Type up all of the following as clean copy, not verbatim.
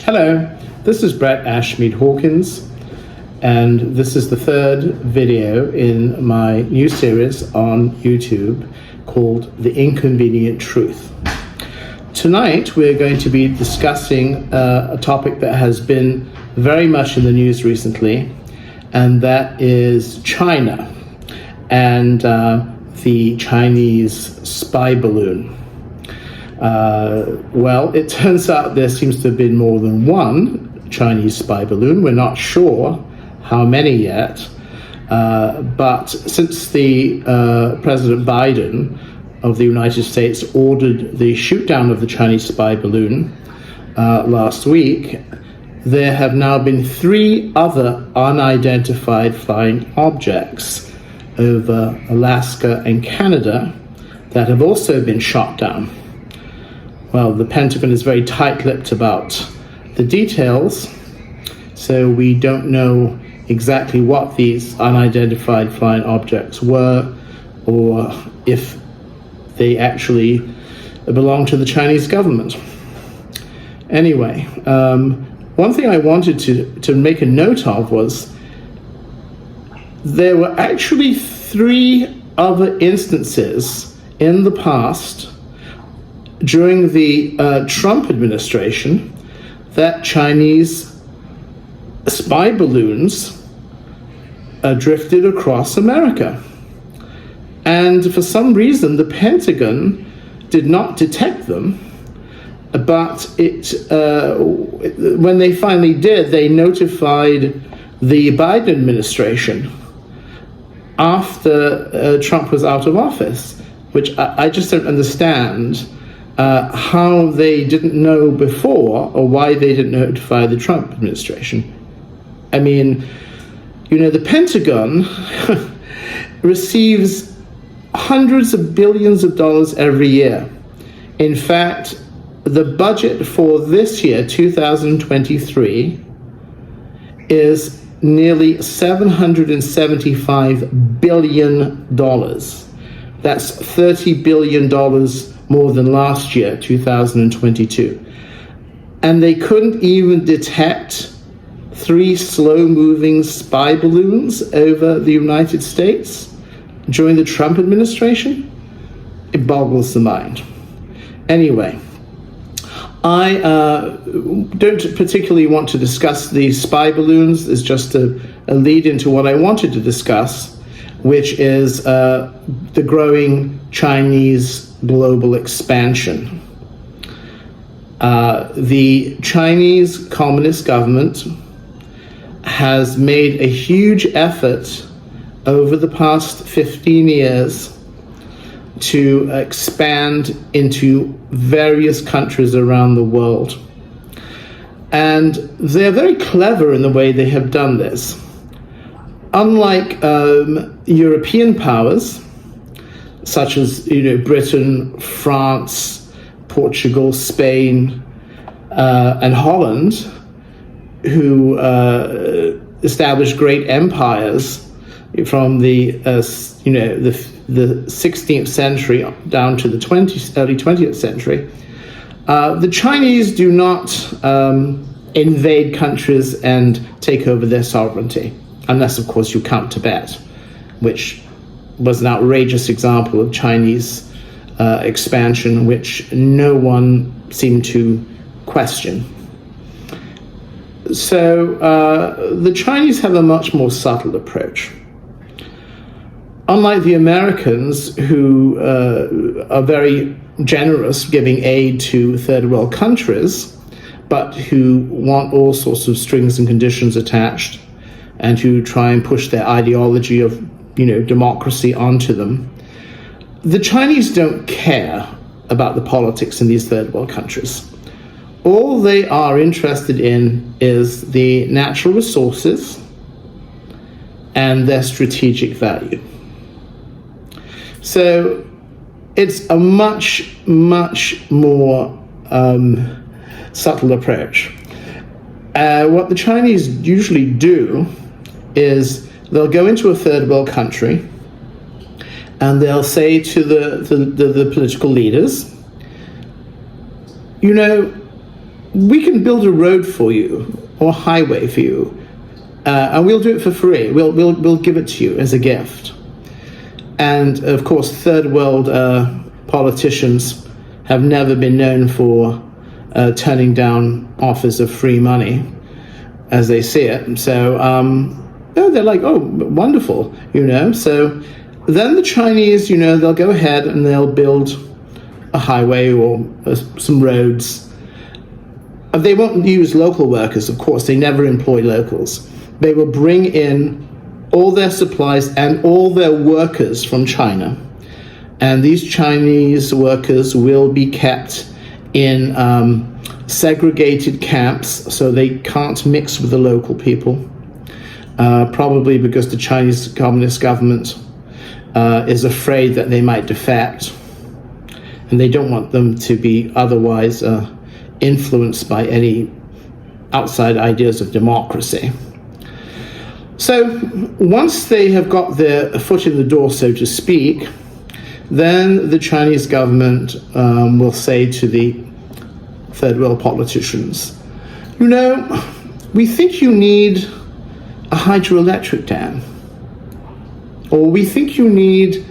Hello, this is Brett Ashmeade-Hawkins, and this is the third video in my new series on YouTube called The Inconvenient Truth. Tonight we're going to be discussing a topic that has been very much in the news recently, and that is China and the Chinese spy balloon. Well, it turns out there seems to have been more than one Chinese spy balloon. We're not sure how many yet, but since the President Biden of the United States ordered the shoot down of the Chinese spy balloon last week, there have now been 3 other unidentified flying objects over Alaska and Canada that have also been shot down. Well, the Pentagon is very tight-lipped about the details, so we don't know exactly what these unidentified flying objects were or if they actually belong to the Chinese government. Anyway, one thing I wanted to make a note of was there were actually 3 other instances in the past during the Trump administration that Chinese spy balloons drifted across America. And for some reason, the Pentagon did not detect them, but when they finally did, they notified the Biden administration after Trump was out of office, which I just don't understand how they didn't know before or why they didn't notify the Trump administration. I mean, you know, the Pentagon receives hundreds of billions of dollars every year. In fact, the budget for this year, 2023, is nearly $775 billion. That's $30 billion more than last year, 2022. And they couldn't even detect 3 slow-moving spy balloons over the United States during the Trump administration? It boggles the mind. Anyway, I don't particularly want to discuss these spy balloons. It's just a lead into what I wanted to discuss, which is the growing Chinese global expansion. The Chinese Communist government has made a huge effort over the past 15 years to expand into various countries around the world. And they're very clever in the way they have done this. Unlike European powers, such as Britain, France, Portugal, Spain, and Holland, who established great empires from the 16th century down to the early 20th century. The Chinese do not invade countries and take over their sovereignty, unless, of course, you count Tibet, which was an outrageous example of Chinese expansion, which no one seemed to question. So the Chinese have a much more subtle approach. Unlike the Americans, who are very generous giving aid to third world countries, but who want all sorts of strings and conditions attached, and who try and push their ideology of democracy onto them, the Chinese don't care about the politics in these third world countries. All they are interested in is the natural resources and their strategic value. So it's a much, much more subtle approach. What the Chinese usually do is they'll go into a third world country and they'll say to the political leaders, we can build a road for you or a highway for you, and we'll do it for free. We'll give it to you as a gift. And of course, third world politicians have never been known for turning down offers of free money, as they see it. So they're like, oh, wonderful, So then the Chinese, they'll go ahead and they'll build a highway or some roads. They won't use local workers, of course. They never employ locals. They will bring in all their supplies and all their workers from China. And these Chinese workers will be kept in segregated camps, so they can't mix with the local people, probably because the Chinese Communist government is afraid that they might defect, and they don't want them to be otherwise influenced by any outside ideas of democracy. So once they have got their foot in the door, so to speak, then the Chinese government will say to the third world politicians, we think you need a hydroelectric dam, or we think you need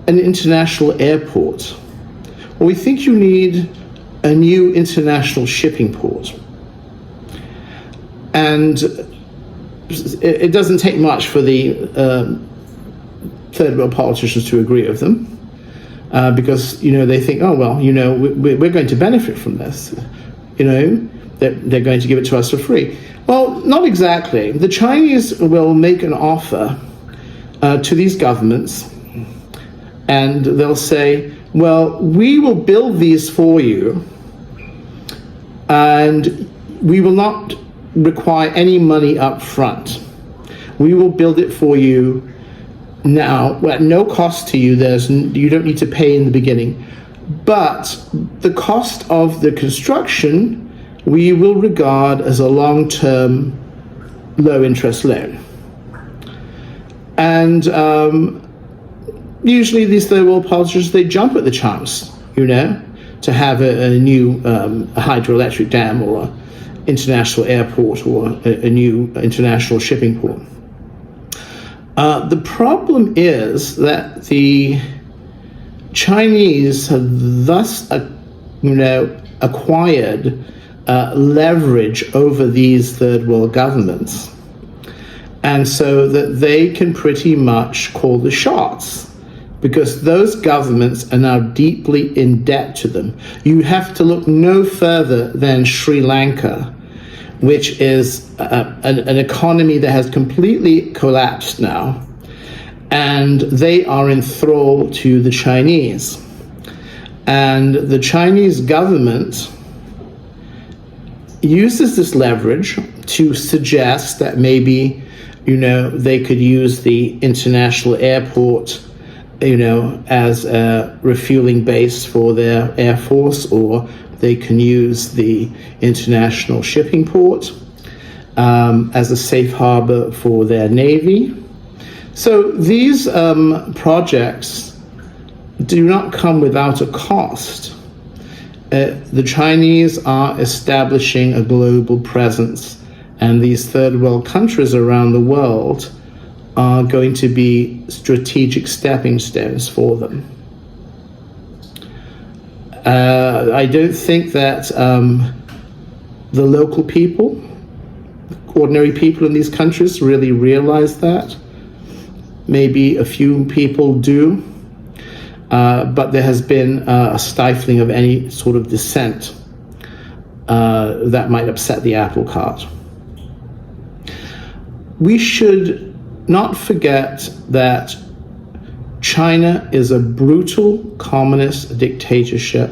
an international airport, or we think you need a new international shipping port. And it doesn't take much for the third world politicians to agree with them, because they think, oh well, we're going to benefit from this. They're going to give it to us for free. Well, not exactly. The Chinese will make an offer to these governments, and they'll say, well, we will build these for you, and we will not require any money up front. We will build it for you now at no cost to you. You don't need to pay in the beginning, but the cost of the construction we will regard as a long-term low-interest loan. And usually these third world politicians, they jump at the chance, to have a new hydroelectric dam or an international airport or a new international shipping port. The problem is that the Chinese have thus, acquired leverage over these third world governments, and so that they can pretty much call the shots, because those governments are now deeply in debt to them. You have to look no further than Sri Lanka, which is an economy that has completely collapsed now, and they are in thrall to the Chinese. And the Chinese government uses this leverage to suggest that maybe, they could use the international airport, as a refueling base for their air force, or they can use the international shipping port as a safe harbor for their navy. So these projects do not come without a cost. The Chinese are establishing a global presence, and these third world countries around the world are going to be strategic stepping stones for them. I don't think that the local people, ordinary people in these countries, really realize that. Maybe a few people do, but there has been a stifling of any sort of dissent that might upset the apple cart. We should not forget that China is a brutal communist dictatorship.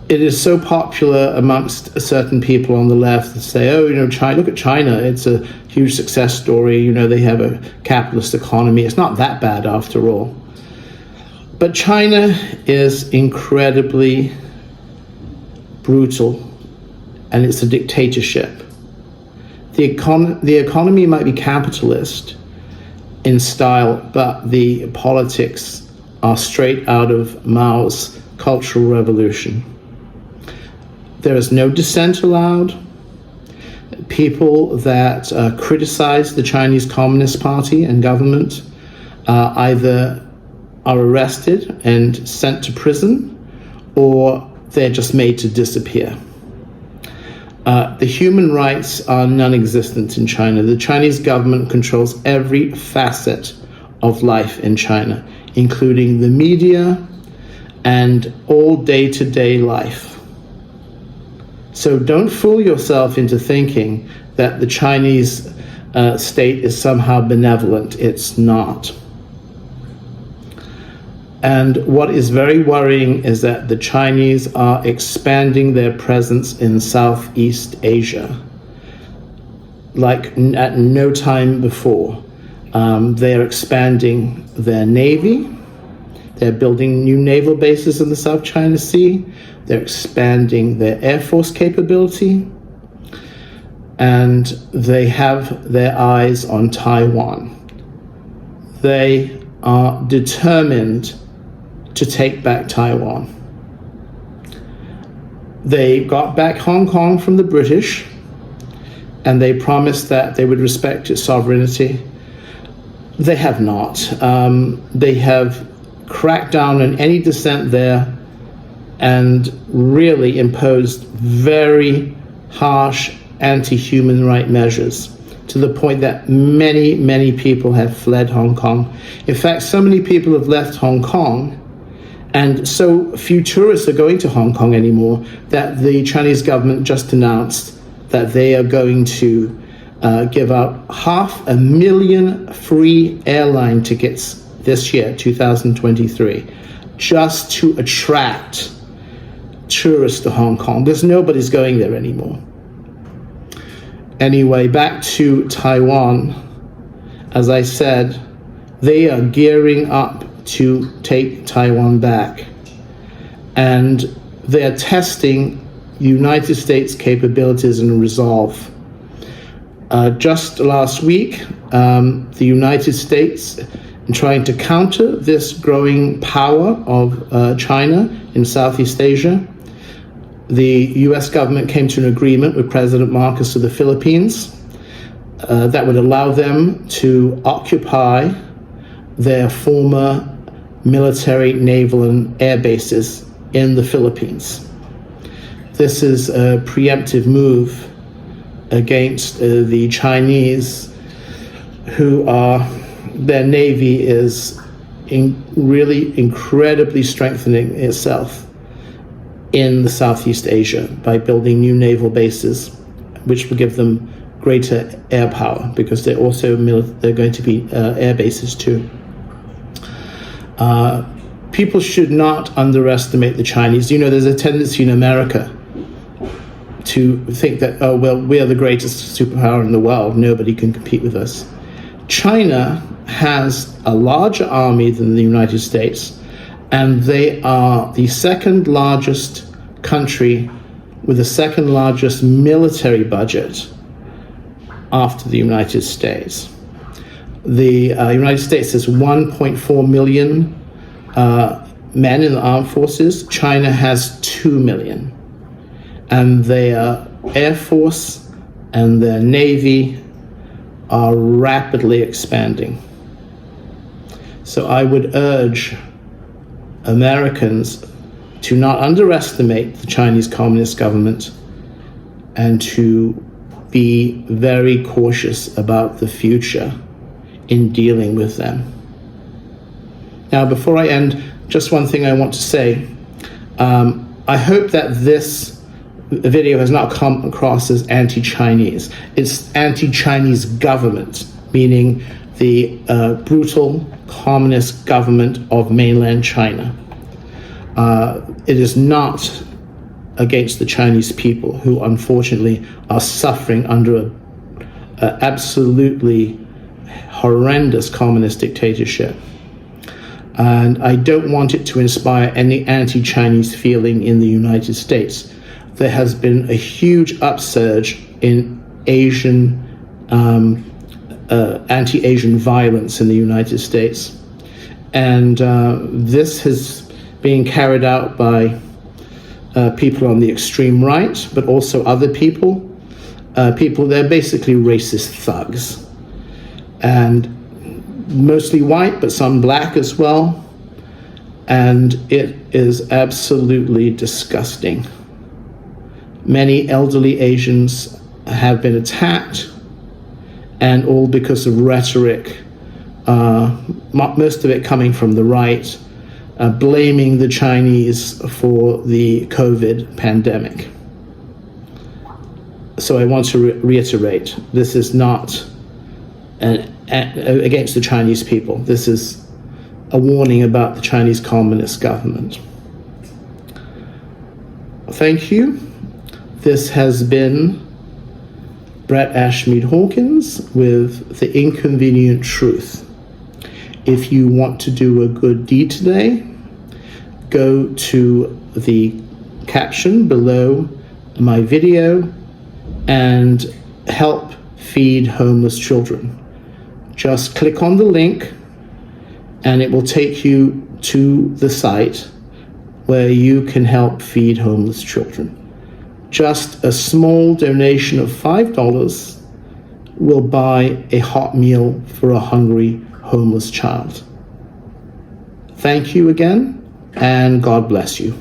It is so popular amongst certain people on the left that say, oh, China, look at China, it's a huge success story, they have a capitalist economy. It's not that bad after all. But China is incredibly brutal, and it's a dictatorship. The economy might be capitalist in style, but the politics are straight out of Mao's Cultural Revolution. There is no dissent allowed. People that criticize the Chinese Communist Party and government either are arrested and sent to prison, or they're just made to disappear. The human rights are non-existent in China. The Chinese government controls every facet of life in China, including the media and all day-to-day life. So don't fool yourself into thinking that the Chinese state is somehow benevolent. It's not. And what is very worrying is that the Chinese are expanding their presence in Southeast Asia like at no time before. They are expanding their navy. They're building new naval bases in the South China Sea. They're expanding their Air Force capability. And they have their eyes on Taiwan. They are determined to take back Taiwan. They got back Hong Kong from the British, and they promised that they would respect its sovereignty. They have not. They have cracked down on any dissent there and really imposed very harsh anti-human rights measures, to the point that many, many people have fled Hong Kong. In fact, so many people have left Hong Kong, and so few tourists are going to Hong Kong anymore, that the Chinese government just announced that they are going to give out 500,000 free airline tickets this year, 2023, just to attract tourists to Hong Kong, because nobody's going there anymore. Anyway, back to Taiwan. As I said, they are gearing up to take Taiwan back. And they are testing United States capabilities and resolve. Just last week, the United States, in trying to counter this growing power of China in Southeast Asia, the US government came to an agreement with President Marcos of the Philippines that would allow them to occupy their former military, naval, and air bases in the Philippines. This is a preemptive move against the Chinese, who are, their navy is really incredibly strengthening itself in the Southeast Asia by building new naval bases, which will give them greater air power, because they're also they're going to be air bases too. People should not underestimate the Chinese. You know, there's a tendency in America to think that, oh, well, we are the greatest superpower in the world, nobody can compete with us. China has a larger army than the United States, and they are the second largest country with the second largest military budget after the United States. The United States has 1.4 million men in the armed forces. China has 2 million. And their Air Force and their Navy are rapidly expanding. So I would urge Americans to not underestimate the Chinese Communist government and to be very cautious about the future in dealing with them. Now, before I end, just one thing I want to say. I hope that this video has not come across as anti-Chinese. It's anti-Chinese government, meaning the brutal communist government of mainland China. It is not against the Chinese people, who unfortunately are suffering under an absolutely horrendous communist dictatorship. And I don't want it to inspire any anti-Chinese feeling in the United States. There has been a huge upsurge in Asian, anti-Asian violence in the United States. And this has been carried out by people on the extreme right, but also other people. They're basically racist thugs. And mostly white, but some black as well. And it is absolutely disgusting. Many elderly Asians have been attacked, and all because of rhetoric, most of it coming from the right, blaming the Chinese for the COVID pandemic. So I want to reiterate, this is not against the Chinese people. This is a warning about the Chinese Communist government. Thank you. This has been Brett Ashmeade-Hawkins with The Inconvenient Truth. If you want to do a good deed today, go to the caption below my video and help feed homeless children. Just click on the link and it will take you to the site where you can help feed homeless children. Just a small donation of $5 will buy a hot meal for a hungry homeless child. Thank you again, and God bless you.